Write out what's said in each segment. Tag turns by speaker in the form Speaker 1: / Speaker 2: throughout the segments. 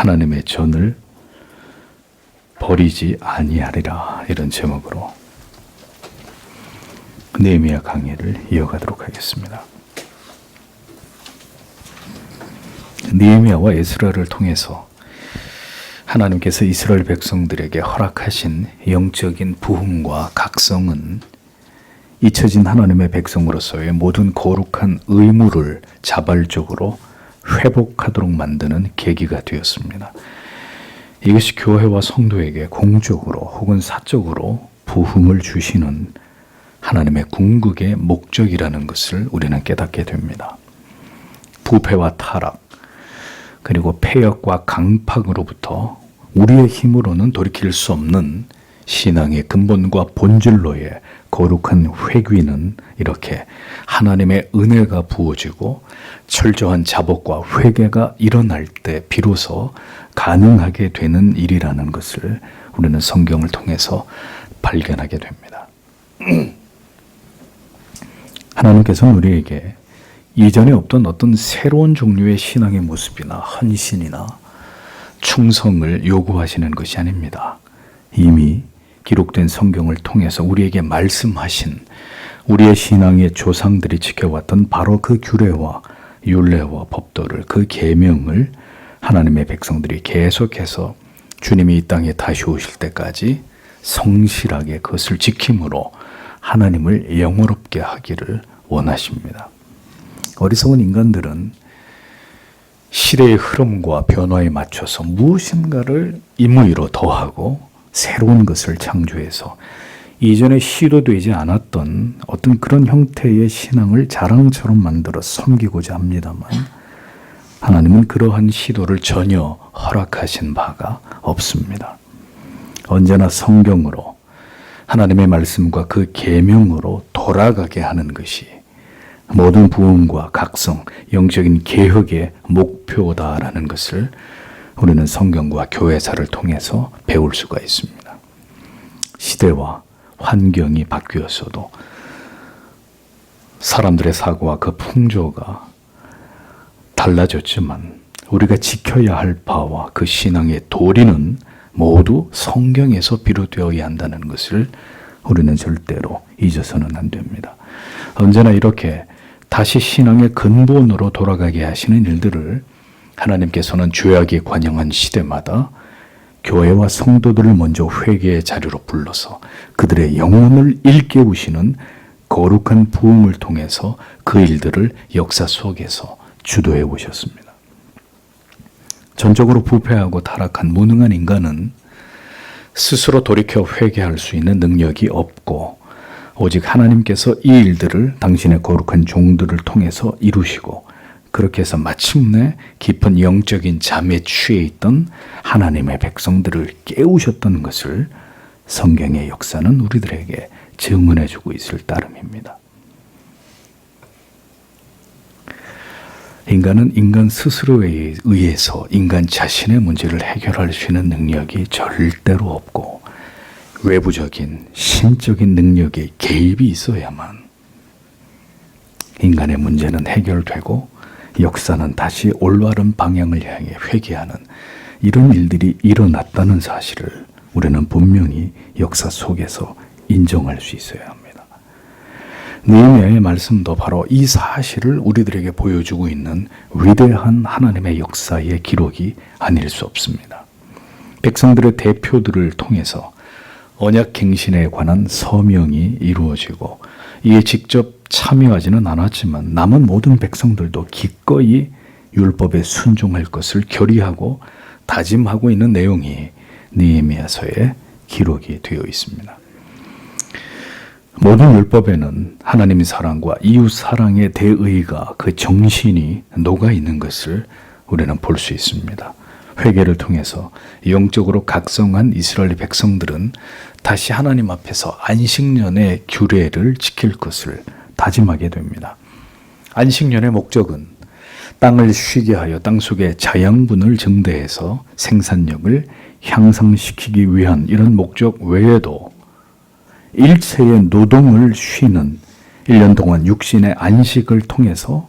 Speaker 1: 하나님의 전을 버리지 아니하리라, 이런 제목으로 느헤미야 강의를 이어가도록 하겠습니다. 느헤미야와 에스라를 통해서 하나님께서 이스라엘 백성들에게 허락하신 영적인 부흥과 각성은 잊혀진 하나님의 백성으로서의 모든 거룩한 의무를 자발적으로 회복하도록 만드는 계기가 되었습니다. 이것이 교회와 성도에게 공적으로 혹은 사적으로 부흥을 주시는 하나님의 궁극의 목적이라는 것을 우리는 깨닫게 됩니다. 부패와 타락, 그리고 폐역과 강팍으로부터 우리의 힘으로는 돌이킬 수 없는 신앙의 근본과 본질로의 거룩한 회귀는 이렇게 하나님의 은혜가 부어지고 철저한 자복과 회개가 일어날 때 비로소 가능하게 되는 일이라는 것을 우리는 성경을 통해서 발견하게 됩니다. 하나님께서는 우리에게 이전에 없던 어떤 새로운 종류의 신앙의 모습이나 헌신이나 충성을 요구하시는 것이 아닙니다. 이미 기록된 성경을 통해서 우리에게 말씀하신 우리의 신앙의 조상들이 지켜왔던 바로 그 규례와 율례와 법도를, 그 계명을 하나님의 백성들이 계속해서 주님이 이 땅에 다시 오실 때까지 성실하게 그것을 지킴으로 하나님을 영원롭게 하기를 원하십니다. 어리석은 인간들은 시대의 흐름과 변화에 맞춰서 무엇인가를 임의로 더하고 새로운 것을 창조해서 이전에 시도되지 않았던 어떤 그런 형태의 신앙을 자랑처럼 만들어 섬기고자 합니다만, 하나님은 그러한 시도를 전혀 허락하신 바가 없습니다. 언제나 성경으로 하나님의 말씀과 그 계명으로 돌아가게 하는 것이 모든 부흥과 각성, 영적인 개혁의 목표다라는 것을 우리는 성경과 교회사를 통해서 배울 수가 있습니다. 시대와 환경이 바뀌었어도 사람들의 사고와 그 풍조가 달라졌지만 우리가 지켜야 할 바와 그 신앙의 도리는 모두 성경에서 비롯되어야 한다는 것을 우리는 절대로 잊어서는 안 됩니다. 언제나 이렇게 다시 신앙의 근본으로 돌아가게 하시는 일들을 하나님께서는 죄악이 관영한 시대마다 교회와 성도들을 먼저 회개의 자리로 불러서 그들의 영혼을 일깨우시는 거룩한 부흥을 통해서 그 일들을 역사 속에서 주도해 오셨습니다. 전적으로 부패하고 타락한 무능한 인간은 스스로 돌이켜 회개할 수 있는 능력이 없고, 오직 하나님께서 이 일들을 당신의 거룩한 종들을 통해서 이루시고, 그렇게 해서 마침내 깊은 영적인 잠에 취해 있던 하나님의 백성들을 깨우셨던 것을 성경의 역사는 우리들에게 증언해 주고 있을 따름입니다. 인간은 인간 스스로에 의해서 인간 자신의 문제를 해결할 수 있는 능력이 절대로 없고, 외부적인 신적인 능력의 개입이 있어야만 인간의 문제는 해결되고 역사는 다시 올바른 방향을 향해 회귀하는 이런 일들이 일어났다는 사실을 우리는 분명히 역사 속에서 인정할 수 있어야 합니다. 느헤미야의 말씀도 바로 이 사실을 우리들에게 보여주고 있는 위대한 하나님의 역사의 기록이 아닐 수 없습니다. 백성들의 대표들을 통해서 언약 갱신에 관한 서명이 이루어지고, 이에 직접 참여하지는 않았지만 남은 모든 백성들도 기꺼이 율법에 순종할 것을 결의하고 다짐하고 있는 내용이 느헤미야서에 기록이 되어 있습니다. 모든 율법에는 하나님의 사랑과 이웃 사랑의 대의가, 그 정신이 녹아 있는 것을 우리는 볼 수 있습니다. 회개를 통해서 영적으로 각성한 이스라엘 백성들은 다시 하나님 앞에서 안식년의 규례를 지킬 것을 다짐하게 됩니다. 안식년의 목적은 땅을 쉬게 하여 땅 속에 자양분을 증대해서 생산력을 향상시키기 위한 이런 목적 외에도 일체의 노동을 쉬는 1년 동안 육신의 안식을 통해서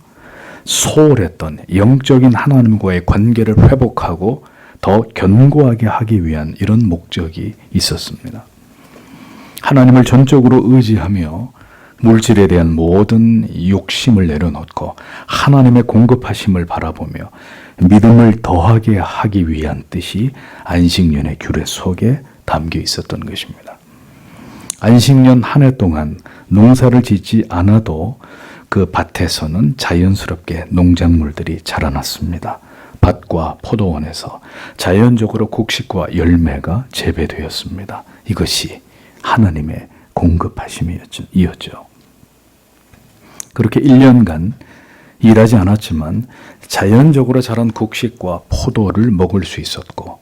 Speaker 1: 소홀했던 영적인 하나님과의 관계를 회복하고 더 견고하게 하기 위한 이런 목적이 있었습니다. 하나님을 전적으로 의지하며 물질에 대한 모든 욕심을 내려놓고 하나님의 공급하심을 바라보며 믿음을 더하게 하기 위한 뜻이 안식년의 규례 속에 담겨 있었던 것입니다. 안식년 한 해 동안 농사를 짓지 않아도 그 밭에서는 자연스럽게 농작물들이 자라났습니다. 밭과 포도원에서 자연적으로 곡식과 열매가 재배되었습니다. 이것이 하나님의 공급하심이었죠. 그렇게 1년간 일하지 않았지만 자연적으로 자란 곡식과 포도를 먹을 수 있었고,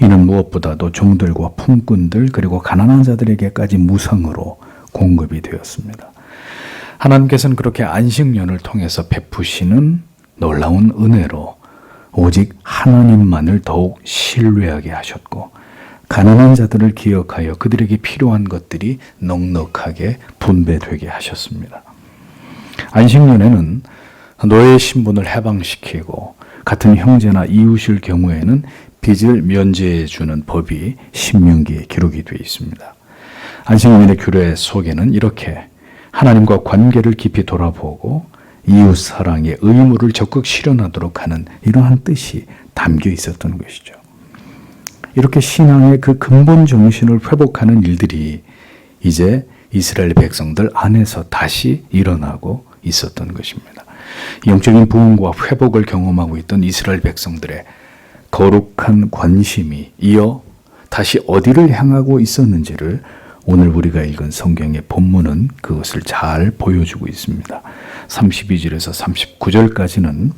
Speaker 1: 이는 무엇보다도 종들과 품꾼들 그리고 가난한 자들에게까지 무상으로 공급이 되었습니다. 하나님께서는 그렇게 안식년을 통해서 베푸시는 놀라운 은혜로 오직 하나님만을 더욱 신뢰하게 하셨고, 가난한 자들을 기억하여 그들에게 필요한 것들이 넉넉하게 분배되게 하셨습니다. 안식년에는 노예 신분을 해방시키고 같은 형제나 이웃일 경우에는 빚을 면제해 주는 법이 신명기에 기록이 되어 있습니다. 안식년의 규례 속에는 이렇게 하나님과 관계를 깊이 돌아보고 이웃 사랑의 의무를 적극 실현하도록 하는 이러한 뜻이 담겨 있었던 것이죠. 이렇게 신앙의 그 근본 정신을 회복하는 일들이 이제 이스라엘 백성들 안에서 다시 일어나고 있었던 것입니다. 영적인 부흥과 회복을 경험하고 있던 이스라엘 백성들의 거룩한 관심이 이어 다시 어디를 향하고 있었는지를 오늘 우리가 읽은 성경의 본문은 그것을 잘 보여주고 있습니다. 32절에서 39절까지는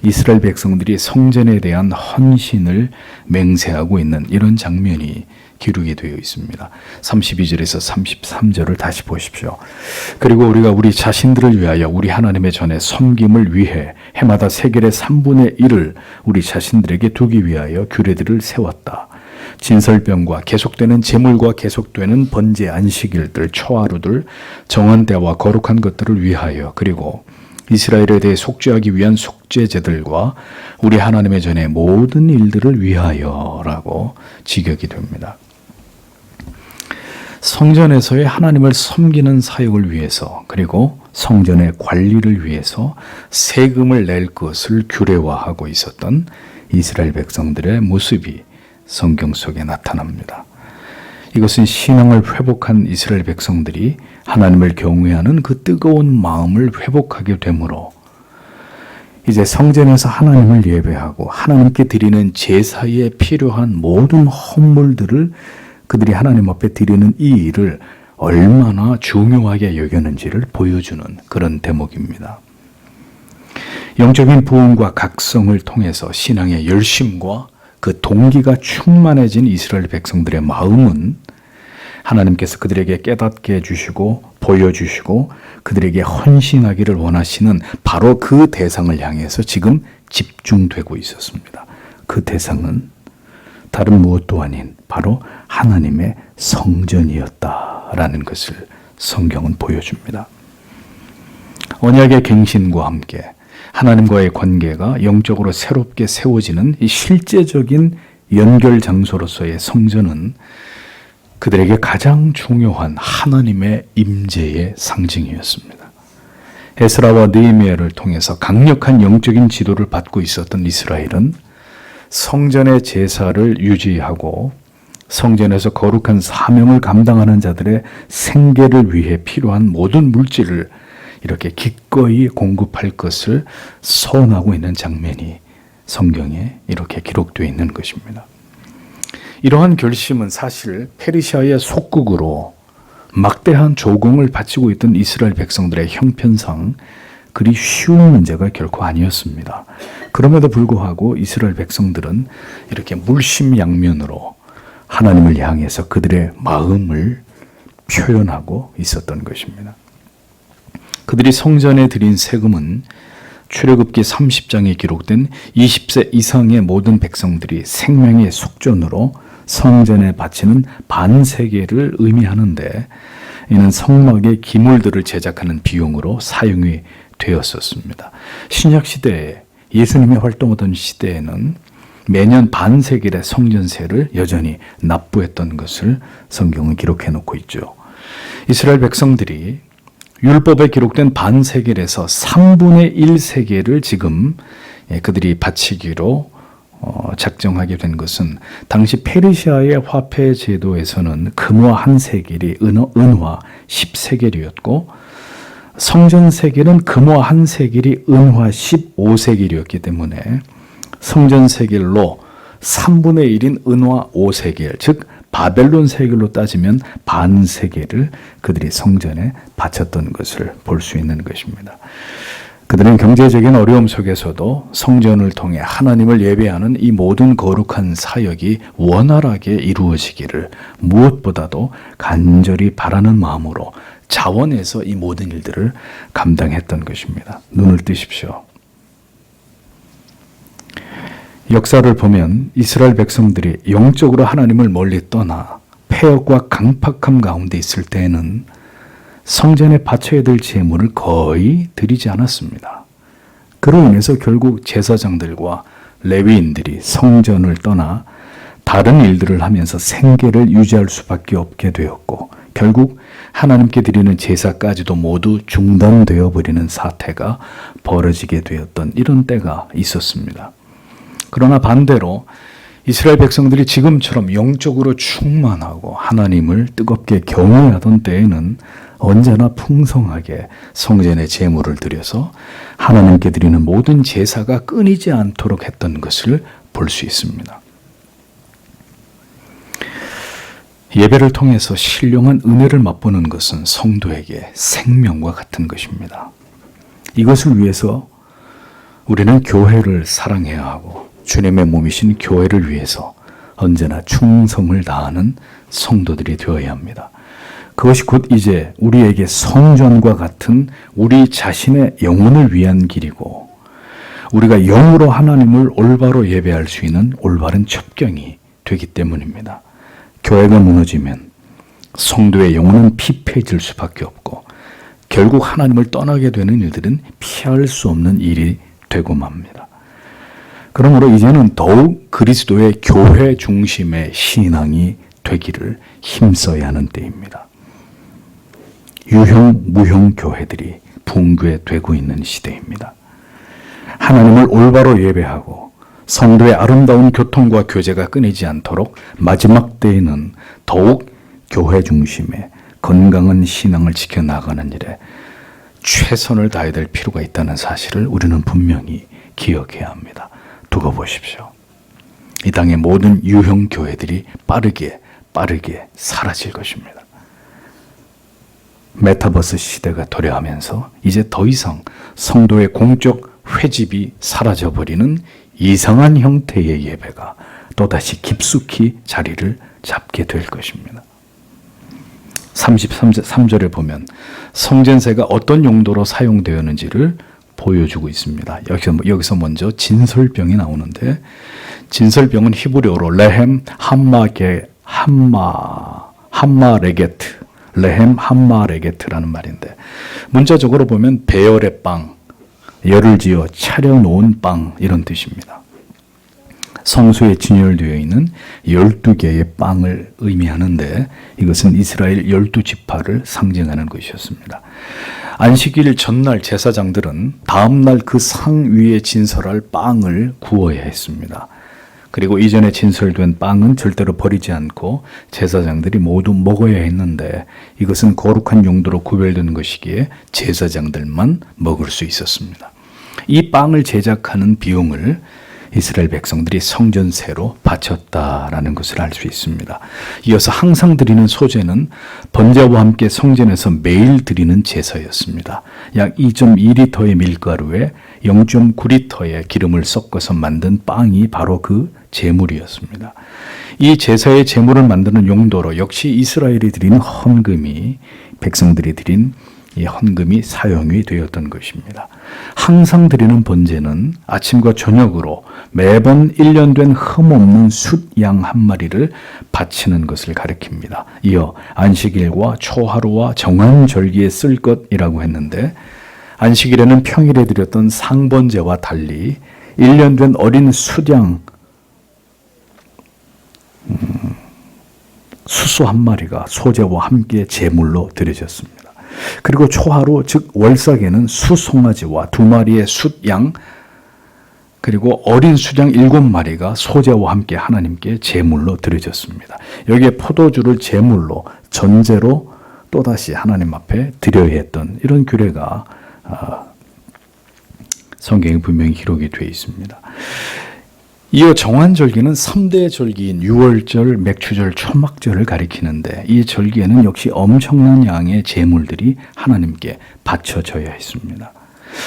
Speaker 1: 이스라엘 백성들이 성전에 대한 헌신을 맹세하고 있는 이런 장면이 기록이 되어 있습니다. 32절에서 33절을 다시 보십시오. 그리고 우리가 우리 자신들을 위하여 우리 하나님의 전에 섬김을 위해 해마다 세겔의 3분의 1을 우리 자신들에게 두기 위하여 규례들을 세웠다. 진설병과 계속되는 제물과 계속되는 번제 안식일들, 초하루들, 정한 때와 거룩한 것들을 위하여, 그리고 이스라엘에 대해 속죄하기 위한 속죄제들과 우리 하나님의 전에 모든 일들을 위하여라고 직역이 됩니다. 성전에서의 하나님을 섬기는 사역을 위해서, 그리고 성전의 관리를 위해서 세금을 낼 것을 규례화하고 있었던 이스라엘 백성들의 모습이 성경 속에 나타납니다. 이것은 신앙을 회복한 이스라엘 백성들이 하나님을 경외하는 그 뜨거운 마음을 회복하게 되므로 이제 성전에서 하나님을 예배하고 하나님께 드리는 제사에 필요한 모든 헌물들을 그들이 하나님 앞에 드리는 이 일을 얼마나 중요하게 여겼는지를 보여주는 그런 대목입니다. 영적인 부흥과 각성을 통해서 신앙의 열심과 그 동기가 충만해진 이스라엘 백성들의 마음은 하나님께서 그들에게 깨닫게 해주시고 보여주시고 그들에게 헌신하기를 원하시는 바로 그 대상을 향해서 지금 집중되고 있었습니다. 그 대상은 다른 무엇도 아닌 바로 하나님의 성전이었다라는 것을 성경은 보여줍니다. 언약의 갱신과 함께 하나님과의 관계가 영적으로 새롭게 세워지는 이 실제적인 연결 장소로서의 성전은 그들에게 가장 중요한 하나님의 임재의 상징이었습니다. 에스라와 느헤미야를 통해서 강력한 영적인 지도를 받고 있었던 이스라엘은 성전의 제사를 유지하고 성전에서 거룩한 사명을 감당하는 자들의 생계를 위해 필요한 모든 물질을 이렇게 기꺼이 공급할 것을 선언하고 있는 장면이 성경에 이렇게 기록되어 있는 것입니다. 이러한 결심은 사실 페르시아의 속국으로 막대한 조공을 바치고 있던 이스라엘 백성들의 형편상 그리 쉬운 문제가 결코 아니었습니다. 그럼에도 불구하고 이스라엘 백성들은 이렇게 물심양면으로 하나님을 향해서 그들의 마음을 표현하고 있었던 것입니다. 그들이 성전에 드린 세금은 출애굽기 30장에 기록된 20세 이상의 모든 백성들이 생명의 속전으로 성전에 바치는 반세겔을 의미하는데 이는 성막의 기물들을 제작하는 비용으로 사용이 되었었습니다. 신약 시대에 예수님이 활동하던 시대에는 매년 반세겔의 성전세를 여전히 납부했던 것을 성경은 기록해 놓고 있죠. 이스라엘 백성들이 율법에 기록된 반세겔에서 3분의 1세겔을 지금 그들이 바치기로 작정하게 된 것은 당시 페르시아의 화폐 제도에서는 금화 1세겔이 은화 10세겔이었고 성전 세겔은 금화 1세겔이 은화 15세겔이었기 때문에 성전 세겔로 3분의 1인 은화 5세겔, 즉 바벨론 세겔로 따지면 반세겔을 그들이 성전에 바쳤던 것을 볼 수 있는 것입니다. 그들은 경제적인 어려움 속에서도 성전을 통해 하나님을 예배하는 이 모든 거룩한 사역이 원활하게 이루어지기를 무엇보다도 간절히 바라는 마음으로 자원해서 이 모든 일들을 감당했던 것입니다. 눈을 뜨십시오. 역사를 보면 이스라엘 백성들이 영적으로 하나님을 멀리 떠나 폐역과 강팍함 가운데 있을 때에는 성전에 바쳐야 될 제물을 거의 드리지 않았습니다. 그로 인해서 결국 제사장들과 레위인들이 성전을 떠나 다른 일들을 하면서 생계를 유지할 수밖에 없게 되었고 결국 하나님께 드리는 제사까지도 모두 중단되어 버리는 사태가 벌어지게 되었던 이런 때가 있었습니다. 그러나 반대로 이스라엘 백성들이 지금처럼 영적으로 충만하고 하나님을 뜨겁게 경외하던 때에는 언제나 풍성하게 성전에 제물을 드려서 하나님께 드리는 모든 제사가 끊이지 않도록 했던 것을 볼 수 있습니다. 예배를 통해서 신령한 은혜를 맛보는 것은 성도에게 생명과 같은 것입니다. 이것을 위해서 우리는 교회를 사랑해야 하고 주님의 몸이신 교회를 위해서 언제나 충성을 다하는 성도들이 되어야 합니다. 그것이 곧 이제 우리에게 성전과 같은 우리 자신의 영혼을 위한 길이고 우리가 영으로 하나님을 올바로 예배할 수 있는 올바른 첩경이 되기 때문입니다. 교회가 무너지면 성도의 영혼은 피폐해질 수밖에 없고 결국 하나님을 떠나게 되는 일들은 피할 수 없는 일이 되고 맙니다. 그러므로 이제는 더욱 그리스도의 교회 중심의 신앙이 되기를 힘써야 하는 때입니다. 유형, 무형 교회들이 붕괴되고 있는 시대입니다. 하나님을 올바로 예배하고 성도의 아름다운 교통과 교제가 끊이지 않도록 마지막 때에는 더욱 교회 중심의 건강한 신앙을 지켜나가는 일에 최선을 다해야 될 필요가 있다는 사실을 우리는 분명히 기억해야 합니다. 두고 보십시오. 이 땅의 모든 유형 교회들이 빠르게 사라질 것입니다. 메타버스 시대가 도래하면서 이제 더 이상 성도의 공적 회집이 사라져버리는 이상한 형태의 예배가 또다시 깊숙이 자리를 잡게 될 것입니다. 33절에 보면 성전세가 어떤 용도로 사용되었는지를 보여주고 있습니다. 여기서 먼저 진설병이 나오는데 진설병은 히브리어로 레헴 함마레게트 레헴 함마레게트라는 말인데 문자적으로 보면 배열의 빵, 열을 지어 차려놓은 빵 이런 뜻입니다. 성소에 진열되어 있는 12개의 빵을 의미하는데 이것은 이스라엘 12지파를 상징하는 것이었습니다. 안식일 전날 제사장들은 다음날 그 상 위에 진설할 빵을 구워야 했습니다. 그리고 이전에 진설된 빵은 절대로 버리지 않고 제사장들이 모두 먹어야 했는데 이것은 거룩한 용도로 구별된 것이기에 제사장들만 먹을 수 있었습니다. 이 빵을 제작하는 비용을 이스라엘 백성들이 성전세로 바쳤다라는 것을 알 수 있습니다. 이어서 항상 드리는 소제는 번제와 함께 성전에서 매일 드리는 제사였습니다. 약 2.2리터의 밀가루에 0.9리터의 기름을 섞어서 만든 빵이 바로 그 제물이었습니다. 이 제사의 제물을 만드는 용도로 역시 이스라엘이 드리는 헌금이 백성들이 드린 이 헌금이 사용이 되었던 것입니다. 항상 드리는 번제는 아침과 저녁으로 매번 1년 된 흠없는 숫양 한 마리를 바치는 것을 가리킵니다. 이어 안식일과 초하루와 정한절기에 쓸 것이라고 했는데 안식일에는 평일에 드렸던 상번제와 달리 1년 된 어린 숫양 수소 한 마리가 소재와 함께 제물로 드려졌습니다. 그리고 초하루 즉 월삭에는 수송아지와 2마리의 숫양 그리고 어린 수장 7마리가 소재와 함께 하나님께 제물로 드려졌습니다. 여기에 포도주를 제물로 전제로 또다시 하나님 앞에 드려야 했던 이런 규례가 성경에 분명히 기록이 되어 있습니다. 이어 정환절기는 3대 절기인 유월절, 맥추절, 초막절을 가리키는데 이 절기에는 역시 엄청난 양의 제물들이 하나님께 바쳐져야 했습니다.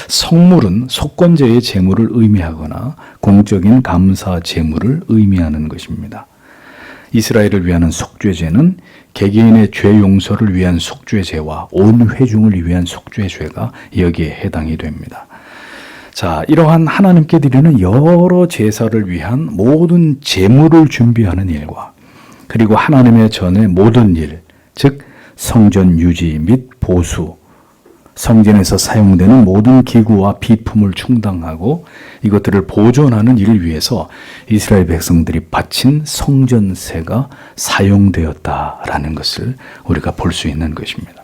Speaker 1: 성물은 속건제의 제물을 의미하거나 공적인 감사 제물을 의미하는 것입니다. 이스라엘을 위한 속죄제는 개개인의 죄 용서를 위한 속죄제와 온 회중을 위한 속죄제가 여기에 해당이 됩니다. 자, 이러한 하나님께 드리는 여러 제사를 위한 모든 제물을 준비하는 일과 그리고 하나님의 전의 모든 일, 즉 성전 유지 및 보수, 성전에서 사용되는 모든 기구와 비품을 충당하고 이것들을 보존하는 일을 위해서 이스라엘 백성들이 바친 성전세가 사용되었다라는 것을 우리가 볼 수 있는 것입니다.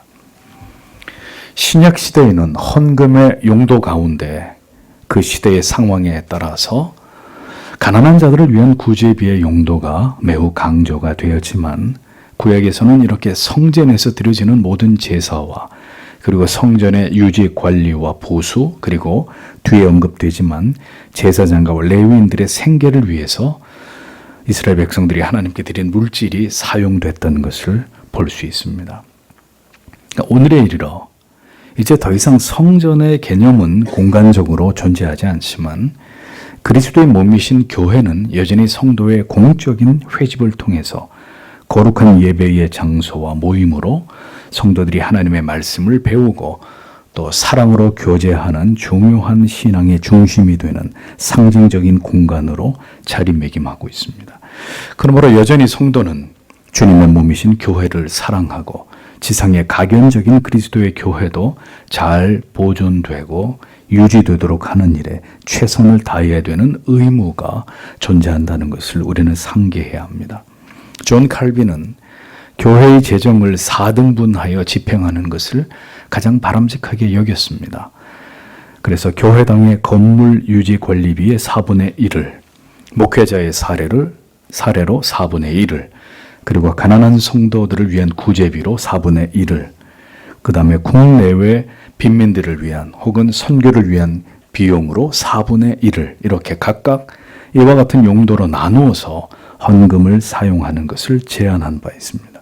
Speaker 1: 신약 시대에는 헌금의 용도 가운데 그 시대의 상황에 따라서 가난한 자들을 위한 구제비의 용도가 매우 강조가 되었지만 구약에서는 이렇게 성전에서 드려지는 모든 제사와 그리고 성전의 유지 관리와 보수 그리고 뒤에 언급되지만 제사장과 레위인들의 생계를 위해서 이스라엘 백성들이 하나님께 드린 물질이 사용됐던 것을 볼 수 있습니다. 그러니까 오늘에 이르러 이제 더 이상 성전의 개념은 공간적으로 존재하지 않지만 그리스도의 몸이신 교회는 여전히 성도의 공적인 회집을 통해서 거룩한 예배의 장소와 모임으로 성도들이 하나님의 말씀을 배우고 또 사랑으로 교제하는 중요한 신앙의 중심이 되는 상징적인 공간으로 자리매김하고 있습니다. 그러므로 여전히 성도는 주님의 몸이신 교회를 사랑하고 지상의 가견적인 그리스도의 교회도 잘 보존되고 유지되도록 하는 일에 최선을 다해야 되는 의무가 존재한다는 것을 우리는 상기해야 합니다. 존 칼빈은 교회의 재정을 4등분하여 집행하는 것을 가장 바람직하게 여겼습니다. 그래서 교회당의 건물 유지 관리비의 4분의 1을, 목회자의 사례로 4분의 1을, 그리고 가난한 성도들을 위한 구제비로 4분의 1을, 그 다음에 국내외 빈민들을 위한 혹은 선교를 위한 비용으로 4분의 1을 이렇게 각각 이와 같은 용도로 나누어서 헌금을 사용하는 것을 제안한 바 있습니다.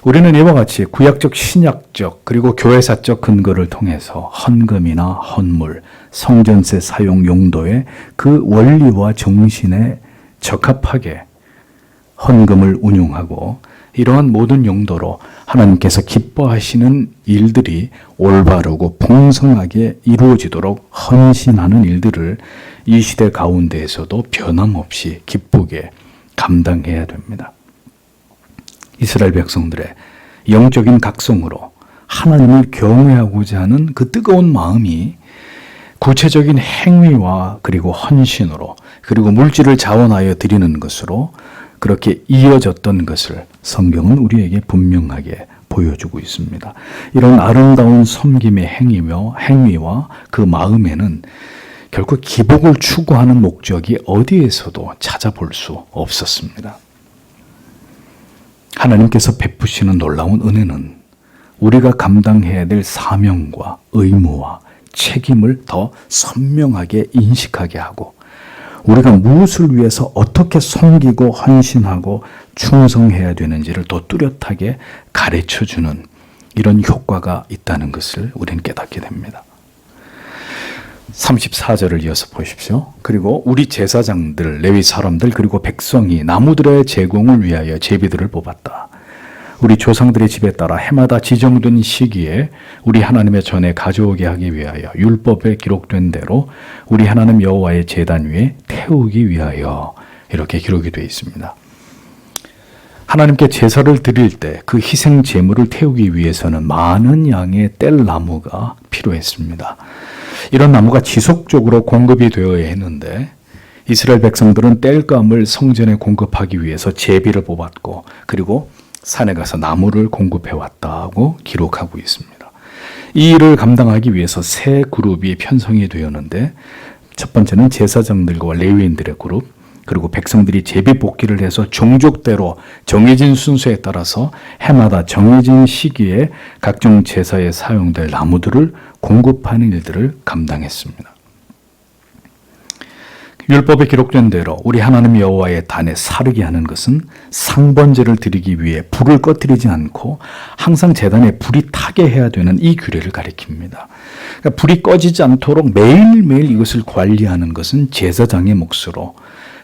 Speaker 1: 우리는 이와 같이 구약적, 신약적, 그리고 교회사적 근거를 통해서 헌금이나 헌물, 성전세 사용 용도의 그 원리와 정신에 적합하게 헌금을 운용하고 이러한 모든 용도로 하나님께서 기뻐하시는 일들이 올바르고 풍성하게 이루어지도록 헌신하는 일들을 이 시대 가운데에서도 변함없이 기쁘게 감당해야 됩니다. 이스라엘 백성들의 영적인 각성으로 하나님을 경외하고자 하는 그 뜨거운 마음이 구체적인 행위와 그리고 헌신으로 그리고 물질을 자원하여 드리는 것으로 그렇게 이어졌던 것을 성경은 우리에게 분명하게 보여주고 있습니다. 이런 아름다운 섬김의 행위와 그 마음에는 결국 기복을 추구하는 목적이 어디에서도 찾아볼 수 없었습니다. 하나님께서 베푸시는 놀라운 은혜는 우리가 감당해야 될 사명과 의무와 책임을 더 선명하게 인식하게 하고 우리가 무엇을 위해서 어떻게 섬기고 헌신하고 충성해야 되는지를 더 뚜렷하게 가르쳐주는 이런 효과가 있다는 것을 우리는 깨닫게 됩니다. 34절을 이어서 보십시오. 그리고 우리 제사장들, 레위 사람들 그리고 백성이 나무들의 제공을 위하여 제비들을 뽑았다. 우리 조상들의 집에 따라 해마다 지정된 시기에 우리 하나님의 전에 가져오게 하기 위하여 율법에 기록된 대로 우리 하나님 여호와의 제단 위에 태우기 위하여 이렇게 기록이 되어 있습니다. 하나님께 제사를 드릴 때 그 희생 제물을 태우기 위해서는 많은 양의 뗄나무가 필요했습니다. 이런 나무가 지속적으로 공급이 되어야 했는데 이스라엘 백성들은 땔감을 성전에 공급하기 위해서 제비를 뽑았고 그리고 산에 가서 나무를 공급해 왔다고 기록하고 있습니다. 이 일을 감당하기 위해서 세 그룹이 편성이 되었는데 첫 번째는 제사장들과 레위인들의 그룹, 그리고 백성들이 제비 뽑기를 해서 종족대로 정해진 순서에 따라서 해마다 정해진 시기에 각종 제사에 사용될 나무들을 공급하는 일들을 감당했습니다. 율법에 기록된 대로 우리 하나님 여호와의 단에 사르게 하는 것은 상번제를 드리기 위해 불을 꺼뜨리지 않고 항상 제단에 불이 타게 해야 되는 이 규례를 가리킵니다. 그러니까 불이 꺼지지 않도록 매일매일 이것을 관리하는 것은 제사장의 몫으로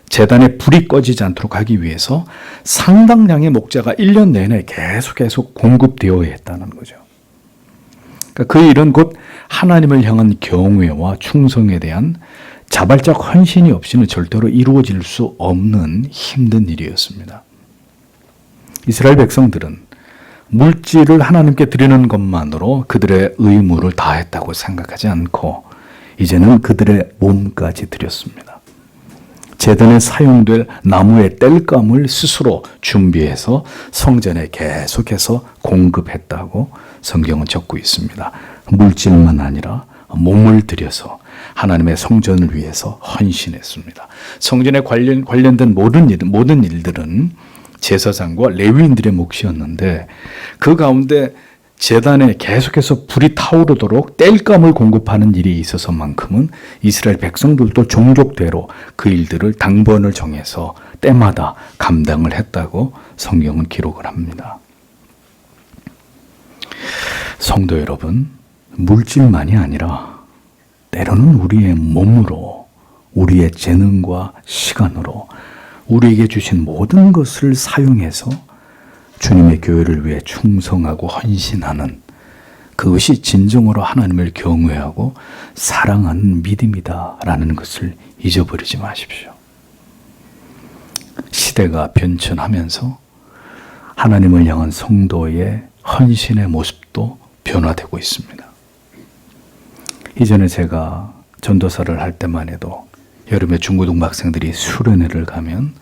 Speaker 1: 제단에 불이 꺼지지 않도록 하기 위해서 상당량의 목자가 1년 내내 계속 공급되어야 했다는 거죠. 그러니까 그 일은 곧 하나님을 향한 경외와 충성에 대한 자발적 헌신이 없이는 절대로 이루어질 수 없는 힘든 일이었습니다. 이스라엘 백성들은 물질을 하나님께 드리는 것만으로 그들의 의무를 다했다고 생각하지 않고 이제는 그들의 몸까지 드렸습니다. 제단에 사용될 나무의 땔감을 스스로 준비해서 성전에 계속해서 공급했다고 성경은 적고 있습니다. 물질만 아니라 몸을 들여서 하나님의 성전을 위해서 헌신했습니다. 성전에 관련된 모든 일들은 제사장과 레위인들의 몫이었는데 그 가운데 제단에 계속해서 불이 타오르도록 땔감을 공급하는 일이 있어서만큼은 이스라엘 백성들도 종족대로 그 일들을 당번을 정해서 때마다 감당을 했다고 성경은 기록을 합니다. 성도 여러분, 물질만이 아니라 때로는 우리의 몸으로, 우리의 재능과 시간으로 우리에게 주신 모든 것을 사용해서 주님의 교회를 위해 충성하고 헌신하는 그것이 진정으로 하나님을 경외하고 사랑하는 믿음이다라는 것을 잊어버리지 마십시오. 시대가 변천하면서 하나님을 향한 성도의 헌신의 모습도 변화되고 있습니다. 이전에 제가 전도사를 할 때만 해도 여름에 중고등학생들이 수련회를 가면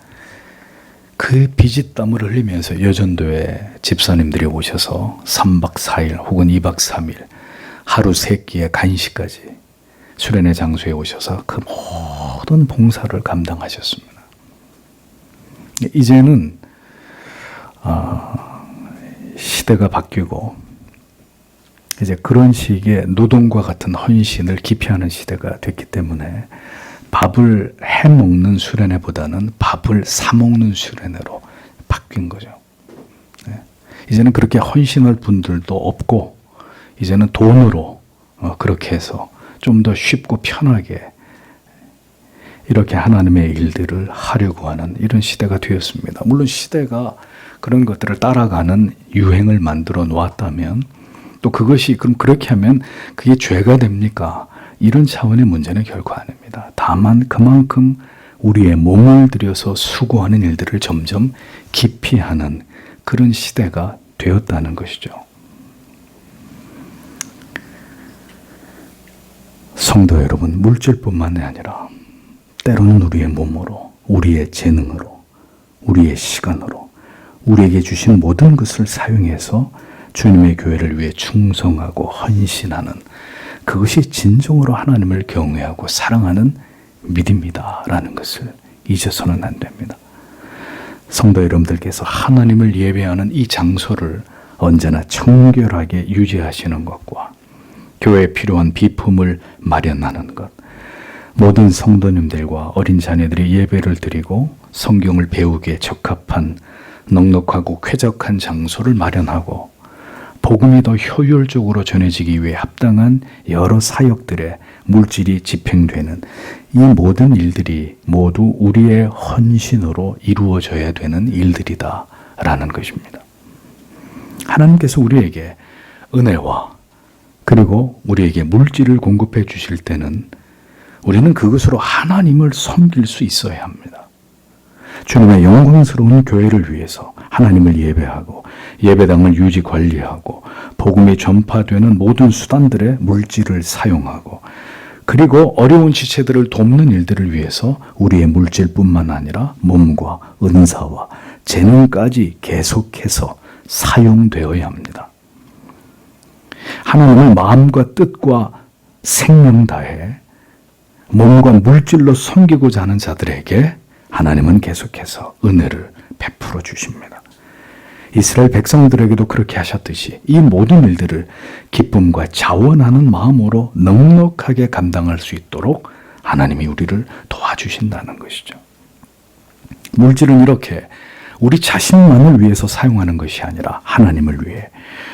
Speaker 1: 그 비지땀을 흘리면서 여전도에 집사님들이 오셔서 3박 4일 혹은 2박 3일 하루 3끼의 간식까지 수련회 장소에 오셔서 그 모든 봉사를 감당하셨습니다. 이제는 시대가 바뀌고 이제 그런 식의 노동과 같은 헌신을 기피하는 시대가 됐기 때문에 밥을 해먹는 수련회보다는 밥을 사먹는 수련회로 바뀐 거죠. 이제는 그렇게 헌신할 분들도 없고 이제는 돈으로 그렇게 해서 좀 더 쉽고 편하게 이렇게 하나님의 일들을 하려고 하는 이런 시대가 되었습니다. 물론 시대가 그런 것들을 따라가는 유행을 만들어 놓았다면 또 그것이 그럼 그렇게 하면 그게 죄가 됩니까? 이런 차원의 문제는 결코 아닙니다. 다만 그만큼 우리의 몸을 들여서 수고하는 일들을 점점 기피하는 그런 시대가 되었다는 것이죠. 성도 여러분, 물질뿐만이 아니라 때로는 우리의 몸으로, 우리의 재능으로, 우리의 시간으로 우리에게 주신 모든 것을 사용해서 주님의 교회를 위해 충성하고 헌신하는 그것이 진정으로 하나님을 경외하고 사랑하는 믿음이다라는 것을 잊어서는 안 됩니다. 성도 여러분들께서 하나님을 예배하는 이 장소를 언제나 청결하게 유지하시는 것과 교회에 필요한 비품을 마련하는 것, 모든 성도님들과 어린 자녀들이 예배를 드리고 성경을 배우기에 적합한 넉넉하고 쾌적한 장소를 마련하고 복음이 더 효율적으로 전해지기 위해 합당한 여러 사역들의 물질이 집행되는 이 모든 일들이 모두 우리의 헌신으로 이루어져야 되는 일들이다라는 것입니다. 하나님께서 우리에게 은혜와 그리고 우리에게 물질을 공급해 주실 때는 우리는 그것으로 하나님을 섬길 수 있어야 합니다. 주님의 영광스러운 교회를 위해서 하나님을 예배하고 예배당을 유지 관리하고 복음이 전파되는 모든 수단들의 물질을 사용하고 그리고 어려운 지체들을 돕는 일들을 위해서 우리의 물질뿐만 아니라 몸과 은사와 재능까지 계속해서 사용되어야 합니다. 하나님을 마음과 뜻과 생명 다해 몸과 물질로 섬기고자 하는 자들에게 하나님은 계속해서 은혜를 베풀어 주십니다. 이스라엘 백성들에게도 그렇게 하셨듯이 이 모든 일들을 기쁨과 자원하는 마음으로 넉넉하게 감당할 수 있도록 하나님이 우리를 도와주신다는 것이죠. 물질은 이렇게 우리 자신만을 위해서 사용하는 것이 아니라 하나님을 위해,